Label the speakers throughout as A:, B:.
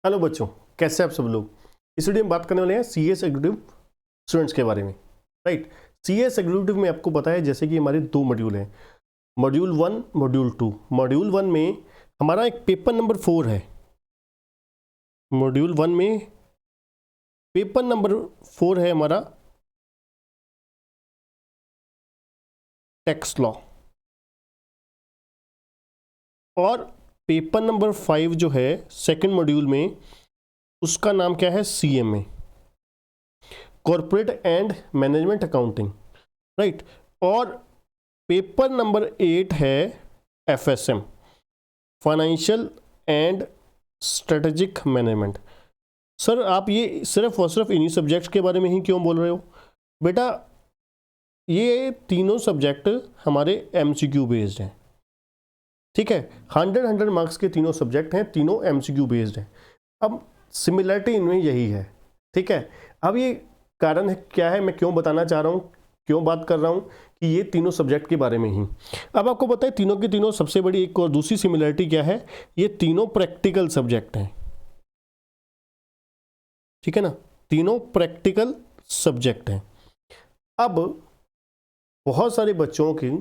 A: Hello बच्चों, कैसे आप सब लोग। इस वीडियो में बात करने वाले हैं सीएस एग्जीक्यूटिव स्टूडेंट्स के बारे में। राइट, सीएस एग्जीक्यूटिव में आपको पता है जैसे कि हमारे दो मॉड्यूल हैं, मॉड्यूल 1 मॉड्यूल 2। मॉड्यूल 1 में हमारा एक पेपर नंबर 4 है। मॉड्यूल 1 में पेपर नंबर 4 है हमारा टैक्स लॉ, और पेपर नंबर 5 जो है सेकंड मॉड्यूल में, उसका नाम क्या है, CMA, corporate and management accounting. Right, और पेपर नंबर 8 है FSM, financial and strategic management. Sir आप ये सिर्फ और सिर्फ इन्हीं सब्जेक्ट्स के बारे में ही क्यों बोल रहे हो? बेटा, ये तीनों सब्जेक्ट हमारे एमसीक्यू बेस्ड हैं। ठीक है, 100 मार्क्स के तीनों सब्जेक्ट हैं, तीनों एमसीक्यू बेस्ड हैं। अब सिमिलरिटी इनमें यही है। ठीक है, अब ये कारण है क्या है, मैं क्यों बताना चाह रहा हूँ, क्यों बात कर रहा हूँ कि ये तीनों सब्जेक्ट के बारे में ही। अब आपको पता है तीनों की तीनों सबसे बड़ी एक और दूसरी सिमिलरिटी क्या है, ये तीनों प्रैक्टिकल सब्जेक्ट हैं। ठीक है ना, तीनों प्रैक्टिकल सब्जेक्ट हैं। अब बहुत सारे बच्चों की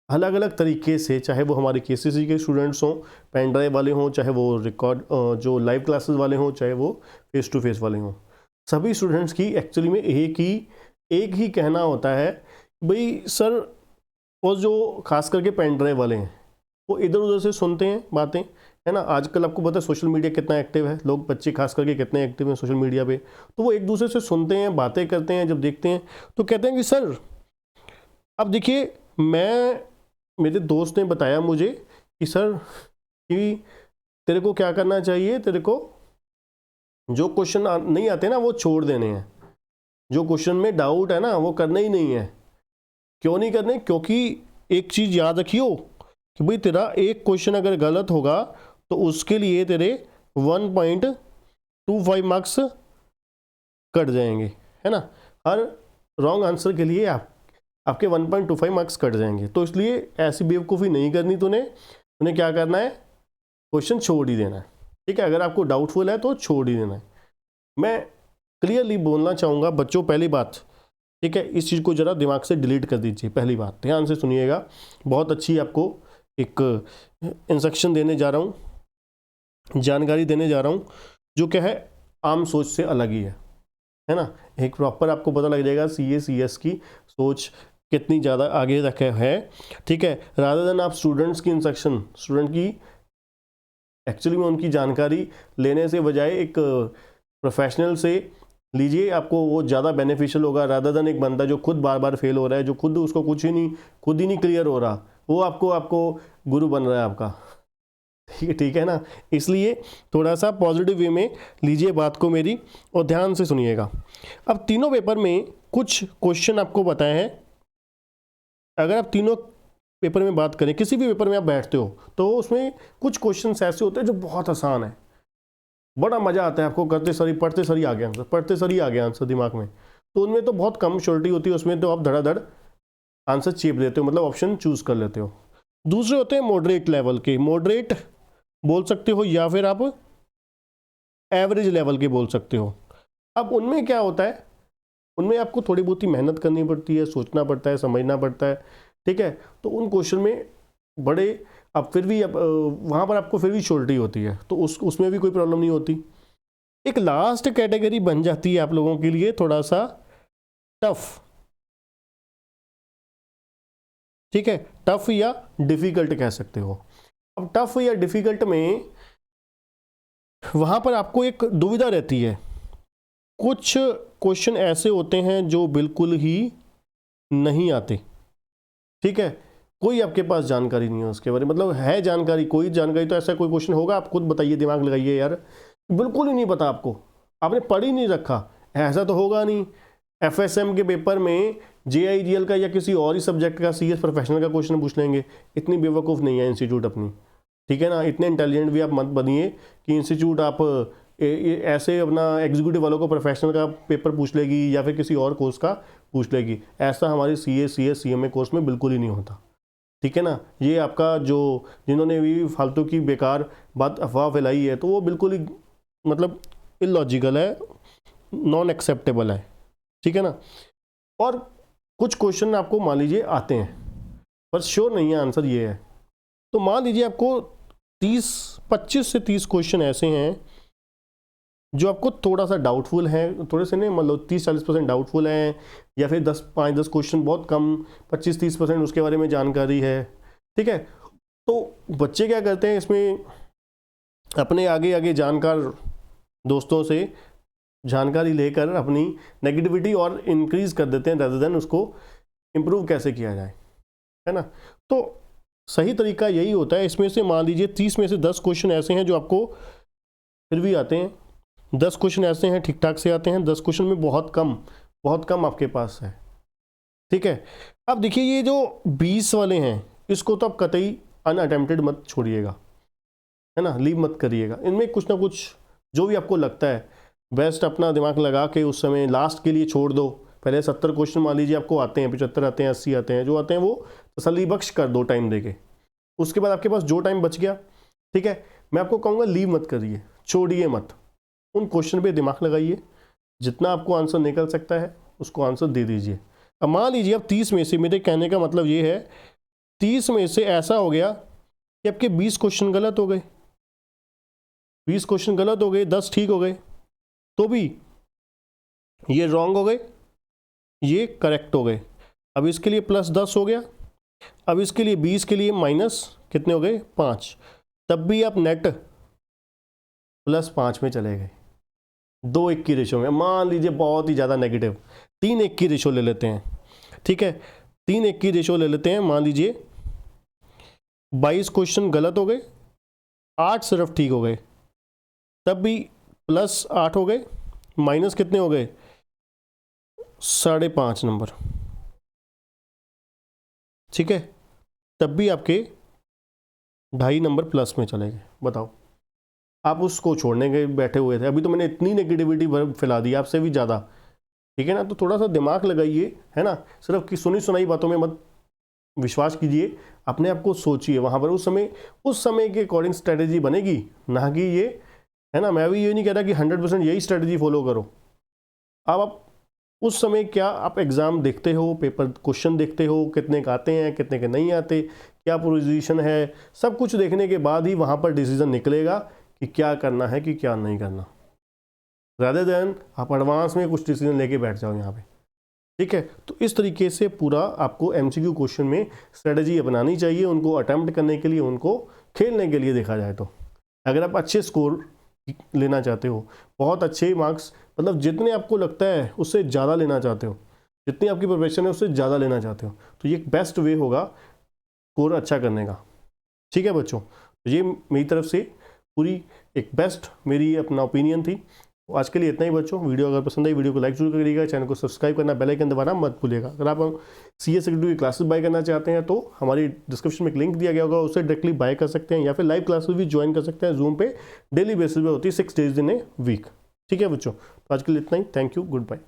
A: अलग अलग तरीके से, चाहे वो हमारे केसीसी के स्टूडेंट्स हों, पेन ड्राइव वाले हों, चाहे वो रिकॉर्ड जो लाइव क्लासेस वाले हों, चाहे वो फेस टू फेस वाले हों, सभी स्टूडेंट्स की एक्चुअली में एक ही कहना होता है, भाई सर, वो जो खास करके पेन ड्राइव वाले हैं वो इधर उधर से सुनते हैं बातें, है ना। आजकल आपको पता है सोशल मीडिया कितना एक्टिव है, लोग बच्चे खास करके कितने एक्टिव हैं सोशल मीडिया पे, तो वो एक दूसरे से सुनते हैं, बातें करते हैं, जब देखते हैं तो कहते हैं कि सर अब देखिए, मेरे दोस्त ने बताया मुझे कि सर कि तेरे को क्या करना चाहिए, तेरे को जो क्वेश्चन नहीं आते ना वो छोड़ देने हैं, जो क्वेश्चन में डाउट है ना वो करना ही नहीं है। क्यों नहीं करने? क्योंकि एक चीज़ याद रखियो कि भाई तेरा एक क्वेश्चन अगर गलत होगा तो उसके लिए तेरे 1.25 मार्क्स कट जाएंगे, है ना। हर रॉन्ग आंसर के लिए आपके 1.25 मार्क्स कट जाएंगे। तो इसलिए ऐसी बेवकूफ़ी नहीं करनी, तूने क्या करना है, क्वेश्चन छोड़ ही देना है। ठीक है, अगर आपको डाउटफुल है तो छोड़ ही देना है। मैं क्लियरली बोलना चाहूँगा बच्चों, पहली बात, ठीक है, इस चीज़ को ज़रा दिमाग से डिलीट कर दीजिए। पहली बात ध्यान से सुनिएगा, बहुत अच्छी आपको एक इंस्ट्रक्शन देने जा रहा हूँ, जानकारी देने जा रहा हूँ, जो क्या है आम सोच से अलग ही है ना। एक प्रॉपर आपको पता लग जाएगा सीएस की सोच कितनी ज़्यादा आगे तक है। ठीक है, रादर देन आप स्टूडेंट्स की इंस्ट्रक्शन, स्टूडेंट की एक्चुअली में उनकी जानकारी लेने से बजाय एक प्रोफेशनल से लीजिए, आपको वो ज़्यादा बेनिफिशियल होगा, रादर देन एक बंदा जो खुद बार बार फेल हो रहा है, जो खुद उसको खुद ही नहीं क्लियर हो रहा, वो आपको गुरु बन रहा है आपका। ठीक है ना। इसलिए थोड़ा सा पॉजिटिव वे में लीजिए बात को मेरी, और ध्यान से सुनिएगा। अब तीनों पेपर में कुछ क्वेश्चन आपको बताए हैं। अगर आप तीनों पेपर में बात करें, किसी भी पेपर में आप बैठते हो तो उसमें कुछ क्वेश्चन ऐसे होते हैं जो बहुत आसान है, बड़ा मज़ा आता है आपको करते सरी, पढ़ते सरी आ गया आंसर, पढ़ते सरी आ गया आंसर दिमाग में। तो उनमें तो बहुत कम श्योरिटी होती है, उसमें तो आप धड़ाधड़ आंसर चेप देते हो, मतलब ऑप्शन चूज कर लेते हो। दूसरे होते हैं मॉडरेट लेवल के, मॉडरेट बोल सकते हो या फिर आप एवरेज लेवल के बोल सकते हो। अब उनमें क्या होता है, उनमें आपको थोड़ी बहुत ही मेहनत करनी पड़ती है, सोचना पड़ता है, समझना पड़ता है। ठीक है, तो उन क्वेश्चन में बड़े, अब फिर भी वहाँ पर आपको फिर भी श्योरिटी होती है, तो उसमें भी कोई प्रॉब्लम नहीं होती। एक लास्ट कैटेगरी बन जाती है आप लोगों के लिए थोड़ा सा टफ। ठीक है, टफ या डिफिकल्ट कह सकते हो। अब टफ या डिफिकल्ट में वहाँ पर आपको एक दुविधा रहती है। कुछ क्वेश्चन ऐसे होते हैं जो बिल्कुल ही नहीं आते। ठीक है, कोई आपके पास जानकारी नहीं है उसके बारे में, मतलब है जानकारी, कोई जानकारी, तो ऐसा कोई क्वेश्चन होगा, आप खुद बताइए, दिमाग लगाइए यार, बिल्कुल ही नहीं पता आपको, आपने पढ़ ही नहीं रखा, ऐसा तो होगा नहीं। एफएसएम के पेपर में जेआईजीएल का या किसी और ही सब्जेक्ट का सीएस प्रोफेशनल का क्वेश्चन पूछ लेंगे, इतनी बेवकूफ़ नहीं है इंस्टीट्यूट अपनी। ठीक है ना, इतने इंटेलिजेंट भी आप मत बनिए कि इंस्टीट्यूट आप ऐसे अपना एग्जीक्यूटिव वालों को प्रोफेशनल का पेपर पूछ लेगी या फिर किसी और कोर्स का पूछ लेगी। ऐसा हमारे सीएस सीएमए कोर्स में बिल्कुल ही नहीं होता। ठीक है ना, ये आपका जो जिन्होंने भी फालतू की बेकार बात अफवाह फैलाई है, तो वो बिल्कुल ही मतलब इलॉजिकल है, नॉन एक्सेप्टेबल है, ठीक है ना। और कुछ क्वेश्चन आपको मान लीजिए आते हैं पर श्योर नहीं है आंसर ये है, तो मान लीजिए आपको 25 से 30 क्वेश्चन ऐसे हैं जो आपको थोड़ा सा डाउटफुल है, थोड़े से नहीं मतलब 30-40% डाउटफुल हैं, या फिर 5-10 क्वेश्चन बहुत कम, 25-30% उसके बारे में जानकारी है, ठीक है। तो बच्चे क्या करते हैं इसमें, अपने आगे आगे जानकार दोस्तों से जानकारी लेकर अपनी नेगेटिविटी और इंक्रीज कर देते हैं rather than उसको इम्प्रूव कैसे किया जाए, है ना। तो सही तरीका यही होता है। इसमें से मान लीजिए 30 में से 10 क्वेश्चन ऐसे हैं जो आपको फिर भी आते हैं, 10 क्वेश्चन ऐसे हैं ठीक ठाक से आते हैं, 10 क्वेश्चन में बहुत कम आपके पास है, ठीक है। अब देखिए ये जो 20 वाले हैं इसको तो आप कतई अनअटेम्प्टेड मत छोड़िएगा, है ना, लीव मत करिएगा। इनमें कुछ ना कुछ जो भी आपको लगता है बेस्ट अपना दिमाग लगा के उस समय लास्ट के लिए छोड़ दो। पहले 70 क्वेश्चन मान लीजिए आपको आते हैं, 75 आते हैं, 80 आते हैं, जो आते हैं वो तसल्ली बख्श कर दो टाइम देके। उसके बाद आपके पास जो टाइम बच गया, ठीक है, मैं आपको कहूँगा लीव मत करिए, छोड़िए मत, उन क्वेश्चन पे दिमाग लगाइए, जितना आपको आंसर निकल सकता है उसको आंसर दे दीजिए। अब मान लीजिए अब 30 में से, मेरे कहने का मतलब ये है 30 में से ऐसा हो गया कि आपके 20 क्वेश्चन गलत हो गए, 20 क्वेश्चन गलत हो गए, 10 ठीक हो गए, तो भी ये रॉन्ग हो गए, ये करेक्ट हो गए। अब इसके लिए +10 हो गया, अब इसके लिए 20 के लिए माइनस कितने हो गए 5, तब भी आप नेट +5 में चले गए। 2:1 की रेशो में, मान लीजिए बहुत ही ज़्यादा नेगेटिव 3:1 की रेशो ले लेते हैं, ठीक है, 3:1 की रेशो ले लेते हैं। मान लीजिए 22 क्वेश्चन गलत हो गए, 8 सिर्फ ठीक हो गए, तब भी +8 हो गए, माइनस कितने हो गए 5.5 नंबर, ठीक है, तब भी आपके 2.5 नंबर प्लस में चले गए। बताओ, आप उसको छोड़ने के बैठे हुए थे, अभी तो मैंने इतनी नेगेटिविटी फैला दी आपसे भी ज़्यादा, ठीक है ना। तो थोड़ा सा दिमाग लगाइए, है ना, सिर्फ कि सुनी सुनाई बातों में मत विश्वास कीजिए, अपने आप को सोचिए वहाँ पर उस समय के अकॉर्डिंग स्ट्रेटेजी बनेगी, ना कि ये, है ना। मैं भी ये नहीं कह रहा कि 100% यही स्ट्रेटेजी फॉलो करो। अब आप उस समय क्या आप एग्ज़ाम देखते हो, पेपर क्वेश्चन देखते हो, कितने के आते हैं कितने के नहीं आते, क्या पोजीशन है, सब कुछ देखने के बाद ही वहाँ पर डिसीजन निकलेगा कि क्या करना है कि क्या नहीं करना, रादर देन आप एडवांस में कुछ डिसीजन लेके बैठ जाओ यहाँ पे, ठीक है। तो इस तरीके से पूरा आपको MCQ क्वेश्चन में स्ट्रेटजी अपनानी चाहिए, उनको अटैम्प्ट करने के लिए, उनको खेलने के लिए देखा जाए तो। अगर आप अच्छे स्कोर लेना चाहते हो, बहुत अच्छे मार्क्स, मतलब जितने आपको लगता है उससे ज़्यादा लेना चाहते हो, जितनी आपकी प्रिपरेशन है उससे ज़्यादा लेना चाहते हो, तो ये बेस्ट वे होगा स्कोर अच्छा करने का, ठीक है बच्चों। तो ये मेरी तरफ से पूरी एक बेस्ट मेरी अपना ओपिनियन थी। तो आज के लिए इतना ही बच्चों। वीडियो अगर पसंद आई वीडियो को लाइक जरूर करिएगा, चैनल को सब्सक्राइब करना, बेल आइकन दबाना मत भूलिएगा। अगर आप CS सेक्रेटरी की क्लासेस बाय करना चाहते हैं तो हमारी डिस्क्रिप्शन में एक लिंक दिया गया होगा, उससे डायरेक्टली बाय कर सकते हैं, या फिर लाइव क्लासेस भी ज्वाइन कर सकते हैं जूम पे, डेली बेसिस पे होती है 6 days इन ए वीक, ठीक है बच्चों। तो आज के लिए इतना ही, थैंक यू, गुड बाय।